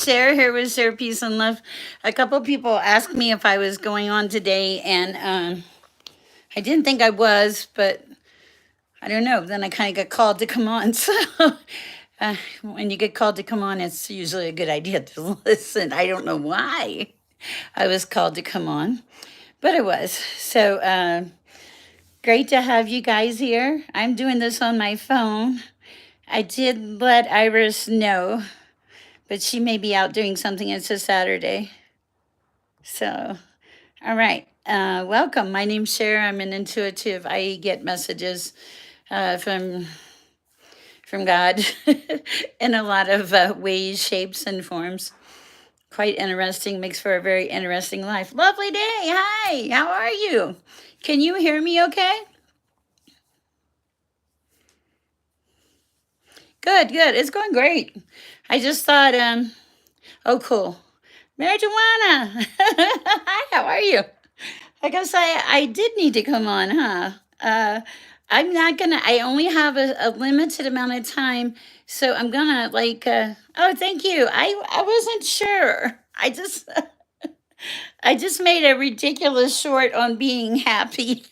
Sher here with Sher Peace and Love. A couple people asked me if I was going on today, and I didn't think I was, but I don't know. Then I kind of got called to come on. So when you get called to come on, it's usually a good idea to listen. I don't know why I was called to come on, but it was. So great to have you guys here. I'm doing this on my phone. I did let Iris know, but she may be out doing something. It's a Saturday. So, all right. Welcome. My name's Sher. I'm an intuitive. I get messages from God in a lot of ways, shapes, and forms. Quite interesting. Makes for a very interesting life. Lovely day. Hi. How are you? Can you hear me okay? Good, good. It's going great. I just thought, oh, cool. Marijuana. Hi, how are you? I guess I did need to come on, huh? I'm not gonna, I only have a limited amount of time, so I'm gonna oh, thank you. I wasn't sure. I just made a ridiculous short on being happy.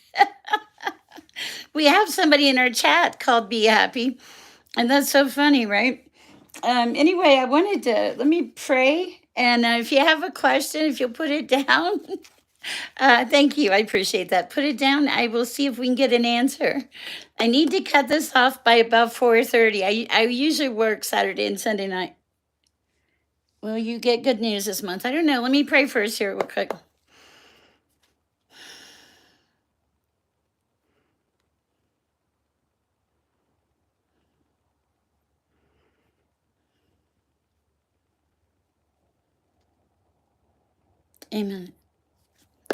We have somebody in our chat called Be Happy, and that's so funny, right? Anyway, I wanted to, let me pray. And if you have a question, if you'll put it down, thank you. I appreciate that. Put it down. I will see if we can get an answer. I need to cut this off by about 4:30. I usually work Saturday and Sunday night. Will you get good news this month? I don't know. Let me pray first here real quick. Amen.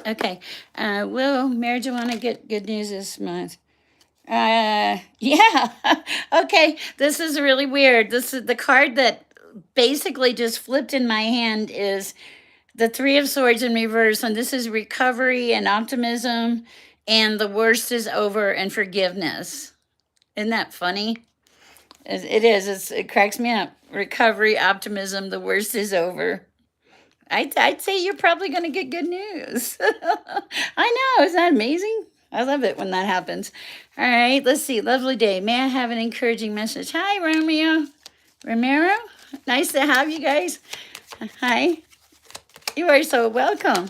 Okay. Will marijuana get good news this month? Yeah. Okay. This is really weird. This is the card that basically just flipped in my hand is the Three of Swords in reverse, and this is recovery and optimism, and the worst is over and forgiveness. Isn't that funny? It is. It cracks me up. Recovery, optimism, the worst is over. I'd say you're probably going to get good news. I know. Isn't that amazing? I love it when that happens. All right, let's see. Lovely day. May I have an encouraging message? Hi, Romeo. Romero? Nice to have you guys. Hi. You are so welcome.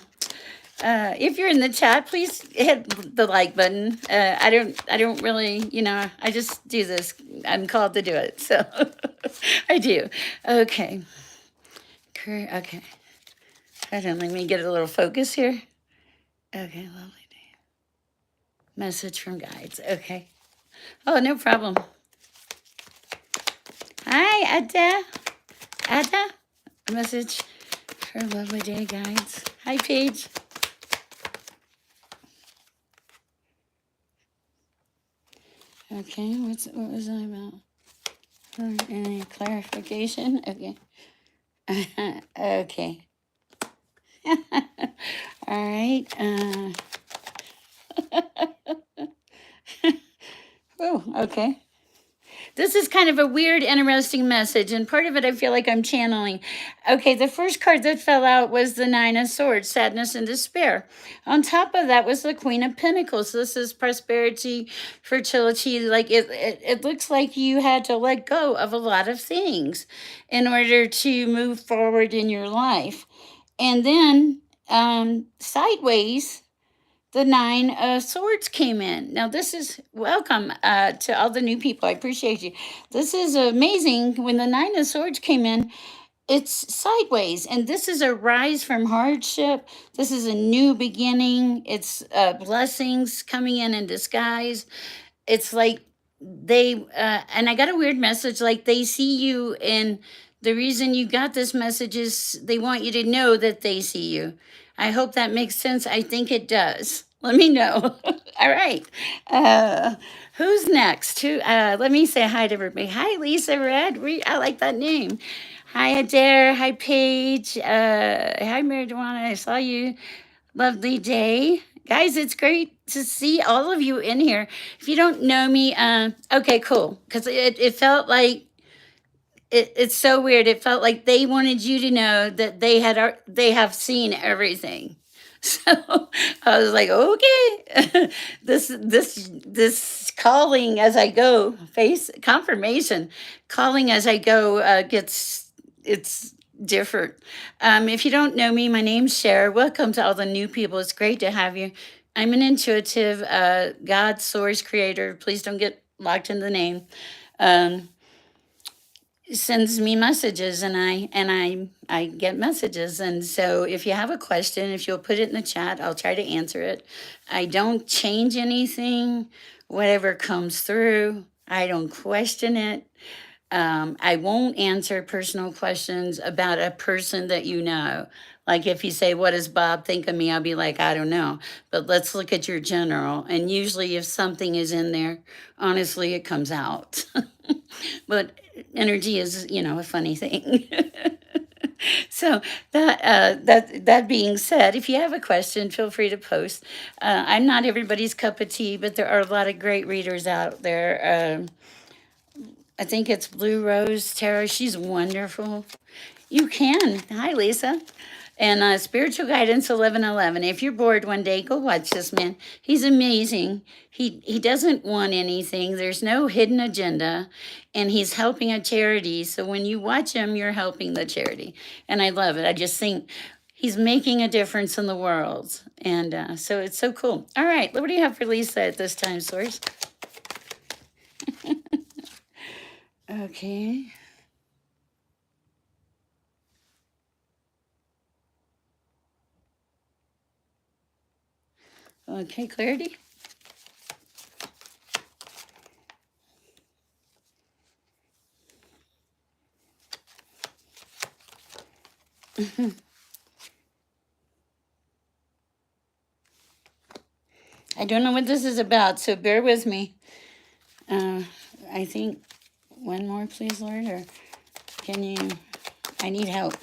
If you're in the chat, please hit the like button. I don't really, I just do this. I'm called to do it, so I do. Okay. Okay. Hold on, let me get a little focus here. Okay, lovely day. Message from guides. Okay. Oh, no problem. Hi, Ada. Ada. Message for lovely day guides. Hi, Paige. Okay, what was I about? Any clarification? Okay. Okay. All right. Oh, okay. This is kind of a weird, interesting message, and part of it I feel like I'm channeling. Okay, the first card that fell out was the Nine of Swords, sadness and despair. On top of that was the Queen of Pentacles. This is prosperity, fertility. Like it looks like you had to let go of a lot of things in order to move forward in your life. And then sideways, the Nine of Swords came in. Now, this is welcome to all the new people. I appreciate you. This is amazing. When the Nine of Swords came in, it's sideways, and this is a rise from hardship. This is a new beginning. It's blessings coming in disguise. It's like and I got a weird message, like they see you, and the reason you got this message is they want you to know that they see you. I hope that makes sense. I think it does. Let me know. All right. Who's next? Let me say hi to everybody. Hi, Lisa Red. I like that name. Hi, Adair. Hi, Paige. Hi, Marijuana. I saw you. Lovely day. Guys, it's great to see all of you in here. If you don't know me, okay, cool. Because it felt like It's so weird. It felt like they wanted you to know that they have seen everything. So I was like, okay, this calling as I go, face confirmation, calling as I go gets it's different. If you don't know me, my name's Sher. Welcome to all the new people. It's great to have you. I'm an intuitive God source creator. Please don't get locked in the name. Um, Sends me messages and I get messages. And so if you have a question, if you'll put it in the chat, I'll try to answer it. I don't change anything. Whatever comes through, I don't question it. I won't answer personal questions about a person that you know. Like if you say, "What does Bob think of me?" I'll be like, "I don't know." But let's look at your general. And usually, if something is in there, honestly, it comes out. But energy is, a funny thing. So that being said, if you have a question, feel free to post. I'm not everybody's cup of tea, but there are a lot of great readers out there. I think it's Blue Rose Tarot. She's wonderful. You can. Hi, Lisa. And Spiritual Guidance 1111. If you're bored one day, go watch this man. He's amazing. He doesn't want anything. There's no hidden agenda. And he's helping a charity. So when you watch him, you're helping the charity. And I love it. I just think he's making a difference in the world. And so it's so cool. All right. What do you have for Lisa at this time, Source? Okay. Okay, clarity. I don't know what this is about, so bear with me. I think one more, please, Lord, or can you? I need help.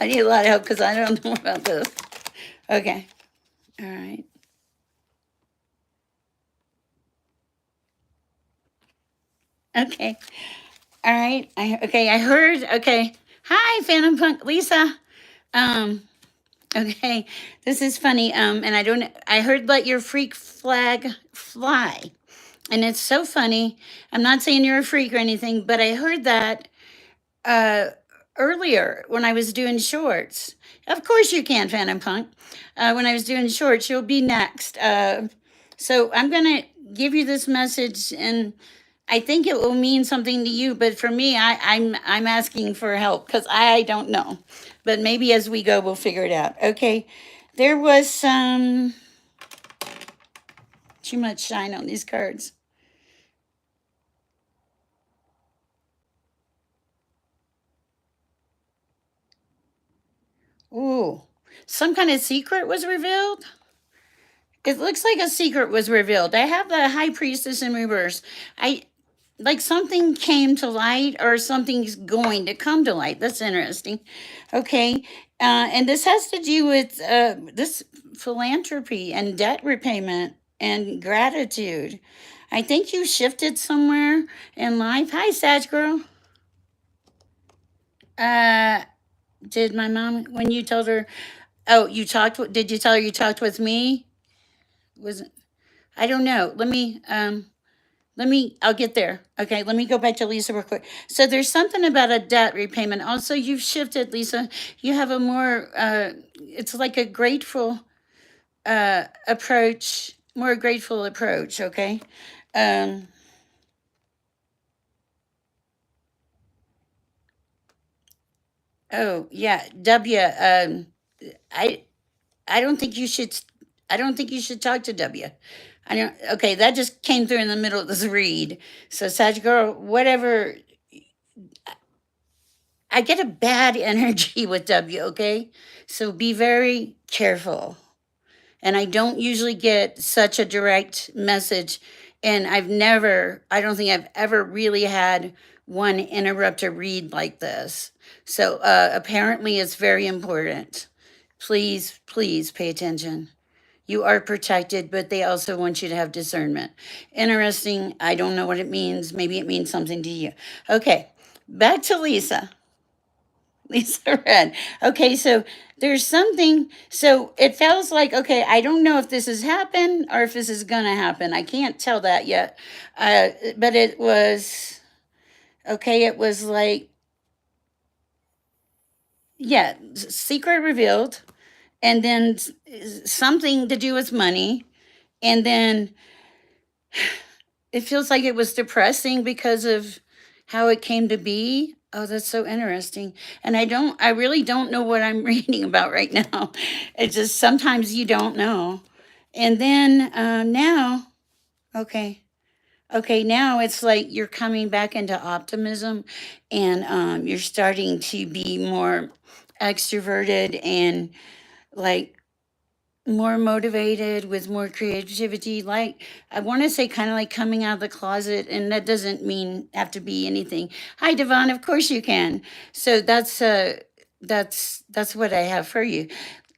I need a lot of help because I don't know about this. Okay. All right. Okay. All right. I heard. Okay. Hi, Phantom Punk, Lisa. Um. Okay. This is funny. And I don't. I heard let your freak flag fly, and it's so funny. I'm not saying you're a freak or anything, but I heard that uh, earlier when I was doing shorts. Of course you can, Phantom Punk. When I was doing shorts, you'll be next. So I'm gonna give you this message, and I think it will mean something to you. But for me, I'm asking for help because I don't know. But maybe as we go, we'll figure it out. Okay, there was some too much shine on these cards. Ooh, some kind of secret was revealed. It looks like a secret was revealed. I have the high priestess in reverse. I like something came to light or something's going to come to light. That's interesting. Okay. And this has to do with this philanthropy and debt repayment and gratitude. I think you shifted somewhere in life. Hi, Sag Girl. Uh, did my mom, when you told her, oh, did you tell her you talked with me? Was it? I don't know. I'll get there. Okay, let me go back to Lisa real quick. So there's something about a debt repayment. Also, you've shifted, Lisa. You have a more, it's like a grateful approach, more grateful approach, okay? Um, oh, yeah, W, I, I don't think you should, I don't think you should talk to W. I don't, okay, that just came through in the middle of this read. So, Sag Girl, whatever, I get a bad energy with W, okay? So be very careful. And I don't usually get such a direct message. And I don't think I've ever really had one interrupt a read like this. So apparently it's very important. Please, please pay attention. You are protected, but they also want you to have discernment. Interesting. I don't know what it means. Maybe it means something to you. Okay, back to Lisa. Lisa Red. Okay, so there's something. So it feels like, okay, I don't know if this has happened or if this is going to happen. I can't tell that yet. But it was, okay, it was like, yeah, secret revealed, and then something to do with money. And then it feels like it was depressing because of how it came to be. Oh, that's so interesting. And I really don't know what I'm reading about right now. It's just sometimes you don't know. And then now, okay. Okay, now it's like you're coming back into optimism, and you're starting to be more extroverted and like more motivated with more creativity. Like, I want to say kind of like coming out of the closet, and that doesn't mean have to be anything. Hi, Devon. Of course you can. So that's what I have for you.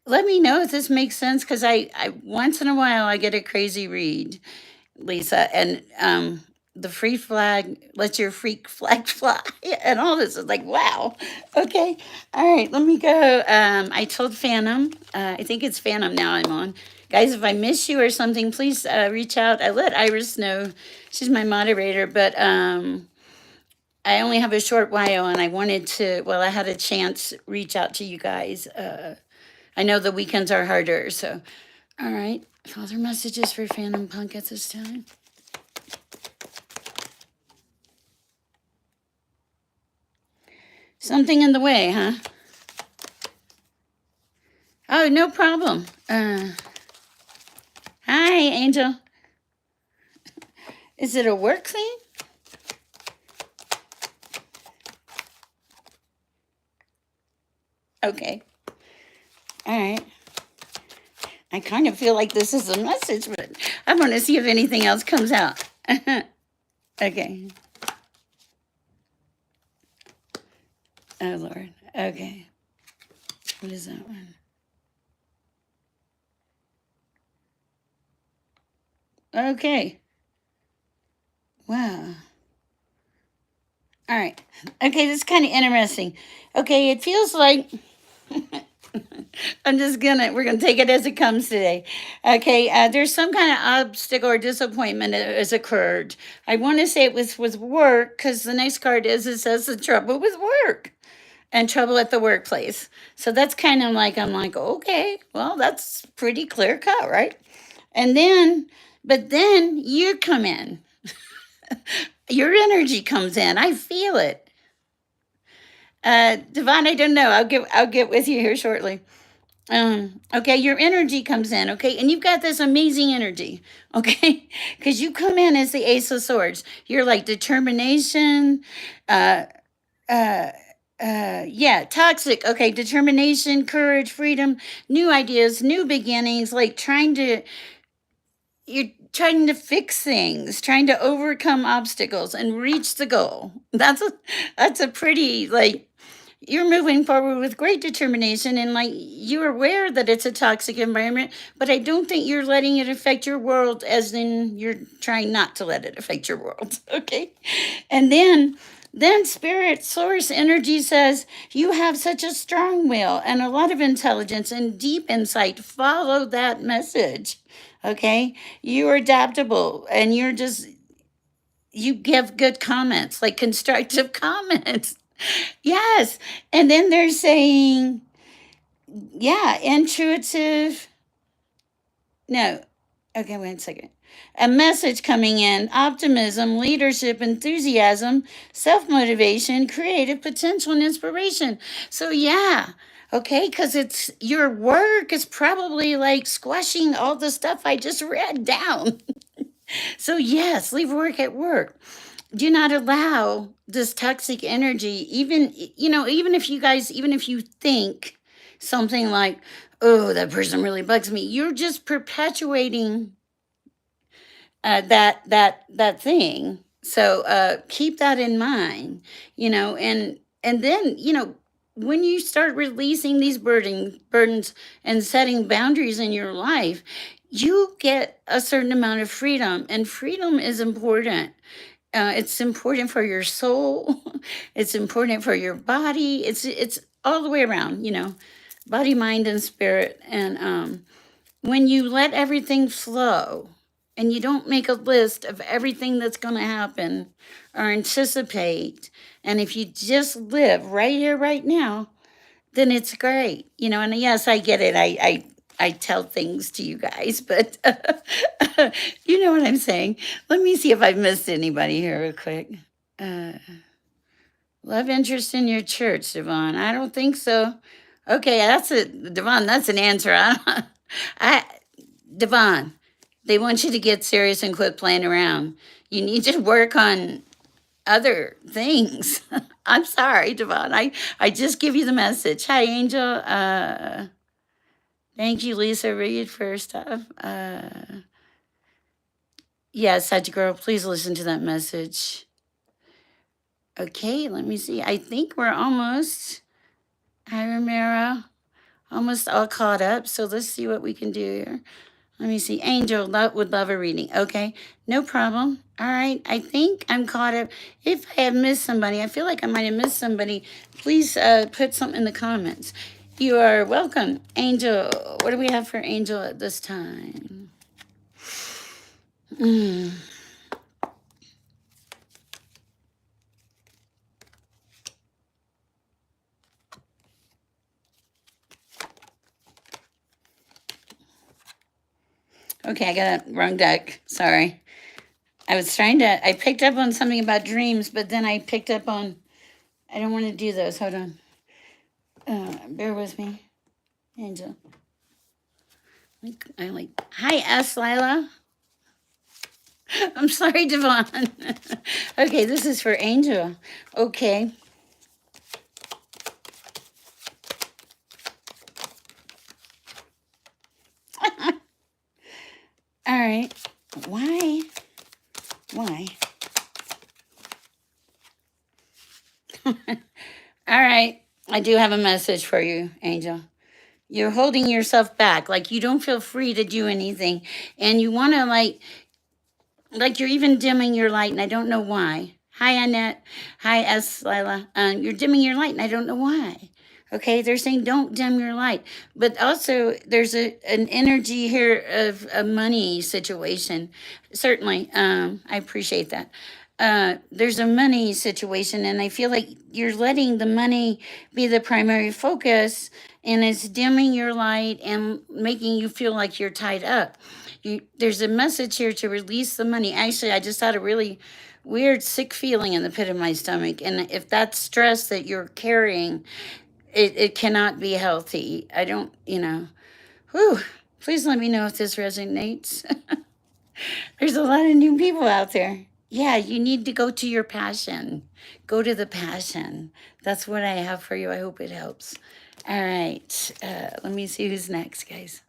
Let me know if this makes sense, because I once in a while I get a crazy read, Lisa, and the free flag, let your freak flag fly, and all this is like, wow. Okay, all right, let me go. I told Phantom, I think it's Phantom now I'm on. Guys, if I miss you or something, please reach out. I let Iris know. She's my moderator, but I only have a short while, and I wanted to, well, I had a chance reach out to you guys. I know the weekends are harder, so all right. Father messages for Phantom Punk at this time. Something in the way, huh? Oh, no problem. Hi, Angel. Is it a work thing? Okay. All right. I kind of feel like this is a message, but I want to see if anything else comes out. Okay. Oh, Lord. Okay. What is that one? Okay. Wow. All right. Okay, this is kind of interesting. Okay, it feels like we're gonna take it as it comes today. Okay, there's some kind of obstacle or disappointment that has occurred. I want to say it was with work, because the next card it says the trouble with work and trouble at the workplace. So that's kind of like, I'm like, okay, well, that's pretty clear cut, right? And then, but then you come in. Your energy comes in. I feel it. Devon, I don't know. I'll get with you here shortly. Okay, your energy comes in, okay, and you've got this amazing energy, okay, because you come in as the Ace of Swords. You're like determination, uh, uh, yeah, toxic, okay, determination, courage, freedom, new ideas, new beginnings, like you're trying to fix things, trying to overcome obstacles and reach the goal. That's a pretty, like, you're moving forward with great determination, and like you're aware that it's a toxic environment, but I don't think you're letting it affect your world, as in you're trying not to let it affect your world. Okay. And then spirit source energy says you have such a strong will and a lot of intelligence and deep insight. Follow that message. Okay, you are adaptable, and you give good comments, like constructive comments. Yes. And then they're saying, yeah, intuitive. No. Okay, wait a second. A message coming in: optimism, leadership, enthusiasm, self motivation, creative potential, and inspiration. So, yeah. Okay, because it's your work is probably like squashing all the stuff I just read down. So, yes, leave work at work. Do not allow this toxic energy, even if you think something like, oh, that person really bugs me, you're just perpetuating that thing. So keep that in mind, and then when you start releasing these burdens and setting boundaries in your life, you get a certain amount of freedom, and freedom is important. It's important for your soul. It's important for your body. It's all the way around, body, mind, and spirit. And when you let everything flow, and you don't make a list of everything that's going to happen or anticipate, and if you just live right here, right now, then it's great, And yes, I get it. I tell things to you guys, but you know what I'm saying. Let me see if I've missed anybody here real quick. Uh, Love interest in your church, Devon. I don't think so. Okay, that's it, Devon. That's an answer. I Devon, they want you to get serious and quit playing around. You need to work on other things. I'm sorry, Devon. I just give you the message. Hi, Angel. Thank you, Lisa Reed, for stuff. Yeah, such girl. Please listen to that message. Okay, let me see. I think we're almost, hi, Romero, almost all caught up. So let's see what we can do here. Let me see. Angel would love a reading. Okay, no problem. All right, I think I'm caught up. If I have missed somebody, I feel like I might have missed somebody. Please put something in the comments. You are welcome. Angel, what do we have for Angel at this time? Okay, I got a wrong deck. Sorry. I picked up on something about dreams, but then I picked up on, I don't want to do those. Hold on. Bear with me. Angel. Hi, S. Lila. I'm sorry, Devon. Okay, this is for Angel. Okay. All right. Why? All right. I do have a message for you, Angel. You're holding yourself back. Like you don't feel free to do anything. And you want to like you're even dimming your light, and I don't know why. Hi, Annette. Hi, S. Lila. You're dimming your light, and I don't know why. Okay, they're saying don't dim your light, but also there's an energy here of a money situation. Certainly, I appreciate that. There's a money situation, and I feel like you're letting the money be the primary focus, and it's dimming your light and making you feel like you're tied up. There's a message here to release the money. Actually, I just had a really weird sick feeling in the pit of my stomach, and if that's stress that you're carrying, it cannot be healthy. I don't, whew, please let me know if this resonates. There's a lot of new people out there. Yeah, you need to go to your passion. Go to the passion. That's what I have for you. I hope it helps. All right. Let me see who's next, guys.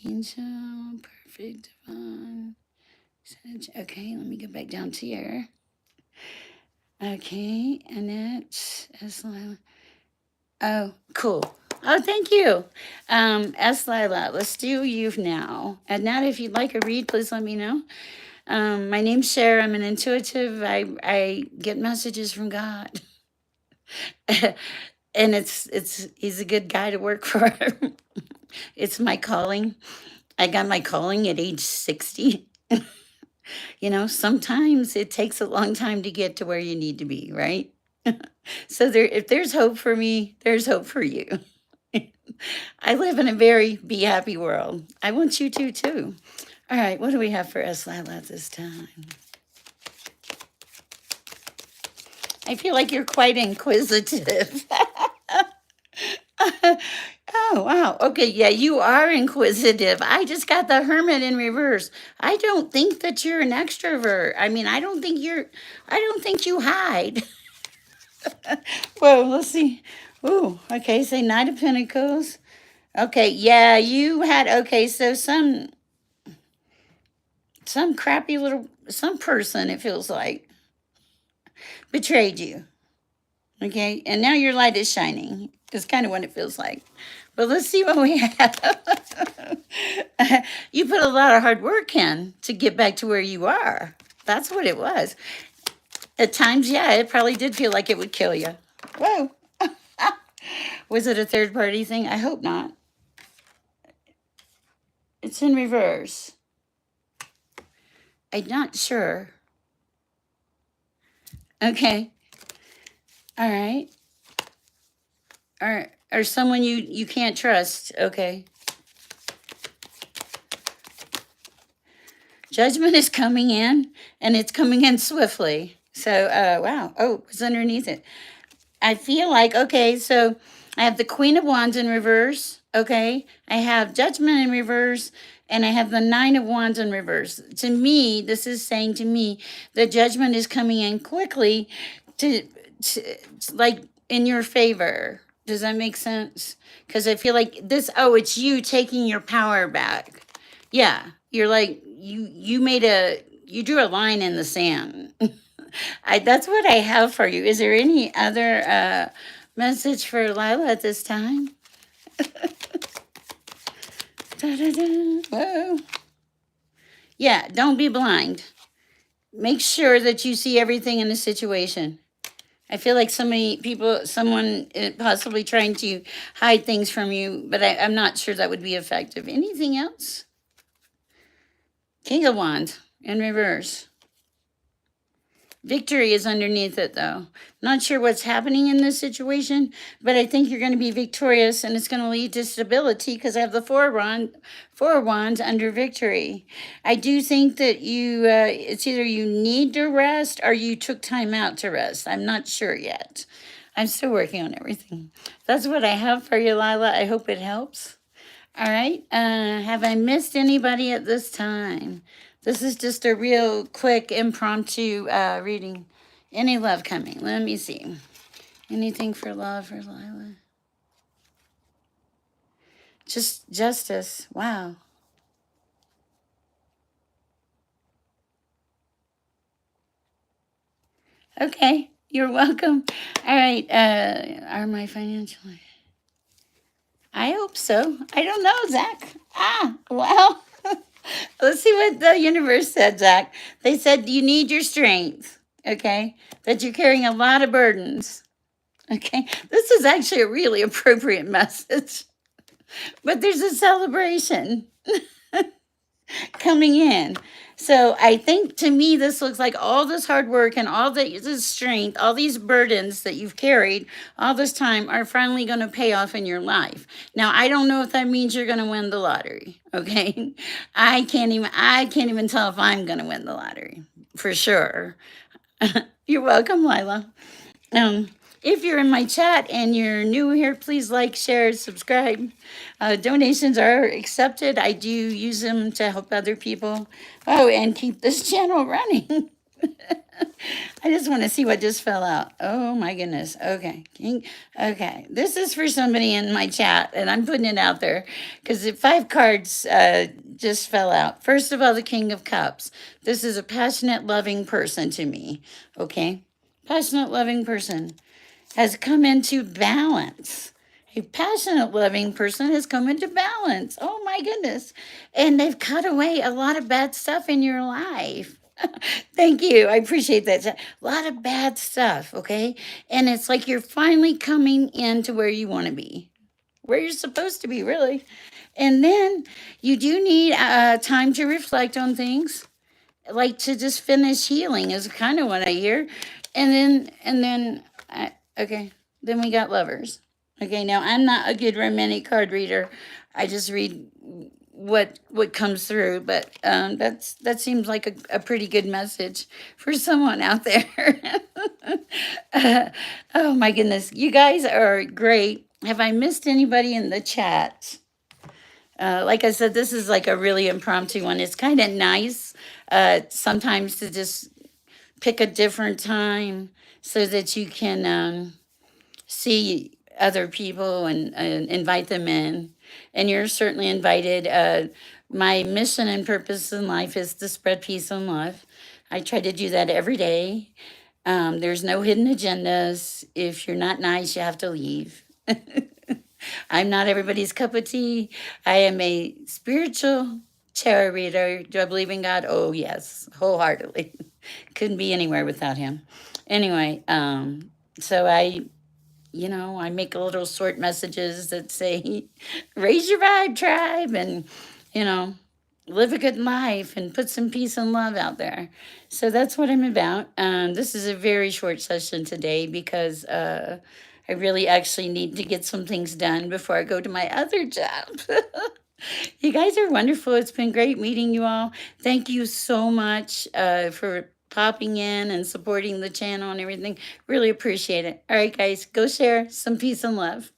Angel, perfect, Devon. Okay, let me get back down to here. Okay, Annette, Lila. Oh, cool. Oh, thank you. S. Lila, let's do you now. Annette, if you'd like a read, please let me know. My name's Sher. I'm an intuitive. I get messages from God. And he's a good guy to work for. It's my calling. I got my calling at age 60. Sometimes it takes a long time to get to where you need to be, right? So if there's hope for me, there's hope for you. I live in a very be happy world. I want you to too. All right, what do we have for S. Lila this time? I feel like you're quite inquisitive. Oh, wow. Okay, yeah, you are inquisitive. I just got the hermit in reverse. I don't think that you're an extrovert. I mean, I don't think you hide. Well, let's see. Ooh, okay, say Knight of Pentacles. Okay, yeah, you had, okay, so some crappy some person, it feels like, betrayed you. Okay, and now your light is shining. It's kind of what it feels like. But let's see what we have. You put a lot of hard work in to get back to where you are. That's what it was. At times, yeah, it probably did feel like it would kill you. Whoa. Was it a third party thing? I hope not. It's in reverse. I'm not sure. Okay. All right. Or someone you can't trust. Okay. Judgment is coming in, and it's coming in swiftly. So, wow. Oh, it's underneath it. I feel like, okay, so I have the Queen of Wands in reverse. Okay. I have Judgment in reverse, and I have the Nine of Wands in reverse. To me, this is saying to me that judgment is coming in quickly to, to like in your favor. Does that make sense? Because I feel like this, oh, it's you taking your power back. Yeah, you're like you drew a line in the sand. That's what I have for you. Is there any other message for Lila at this time? Da-da-da. Whoa. Yeah, don't be blind. Make sure that you see everything in the situation. I feel like so many people, someone possibly trying to hide things from you, but I'm not sure that would be effective. Anything else? King of Wands in reverse. Victory is underneath it, though. Not sure what's happening in this situation, but I think you're going to be victorious, and it's going to lead to stability because I have the four wands under victory. I do think that it's either you need to rest or you took time out to rest. I'm not sure yet. I'm still working on everything. That's what I have for you, Lila. I hope it helps. All right. Have I missed anybody at this time? This is just a real quick impromptu reading. Any love coming? Let me see. Anything for love for Lila? Just justice. Wow. Okay. You're welcome. All right. Are my financial? I hope so. I don't know, Zach. Well. Let's see what the universe said, Zach. They said you need your strength, okay? That you're carrying a lot of burdens, okay? This is actually a really appropriate message. But there's a celebration coming in. So I think to me, this looks like all this hard work and all this strength, all these burdens that you've carried all this time are finally going to pay off in your life. Now, I don't know if that means you're going to win the lottery. Okay. I can't even tell if I'm going to win the lottery for sure. You're welcome, Lila. If you're in my chat and you're new here, please like, share, subscribe. Donations are accepted. I do use them to help other people. Oh, and keep this channel running. I just want to see what just fell out. Oh my goodness. Okay. Okay. This is for somebody in my chat, and I'm putting it out there because the 5 cards just fell out. First of all, the King of Cups. This is a passionate, loving person to me. Okay. Passionate, loving person has come into balance. A passionate, loving person has come into balance. Oh my goodness. And they've cut away a lot of bad stuff in your life. Thank you. I appreciate that. A lot of bad stuff, okay? And it's like you're finally coming into where you want to be, where you're supposed to be, really. And then you do need time to reflect on things, like to just finish healing is kind of what I hear. And then okay, then we got lovers. Okay, now I'm not a good romantic card reader. I just read what comes through, but that seems like a pretty good message for someone out there. Oh my goodness, you guys are great. Have I missed anybody in the chat? Like I said, this is like a really impromptu one. It's kind of nice sometimes to just pick a different time so that you can see other people and invite them in. And you're certainly invited. My mission and purpose in life is to spread peace and love. I try to do that every day. There's no hidden agendas. If you're not nice, you have to leave. I'm not everybody's cup of tea. I am a spiritual tarot reader. Do I believe in God? Oh, yes, wholeheartedly. Couldn't be anywhere without him. Anyway, so I make little short messages that say, raise your vibe, tribe, and, you know, live a good life and put some peace and love out there. So that's what I'm about. This is a very short session today because I really actually need to get some things done before I go to my other job. You guys are wonderful. It's been great meeting you all. Thank you so much for popping in and supporting the channel and everything. Really appreciate it. All right, guys, go share some peace and love.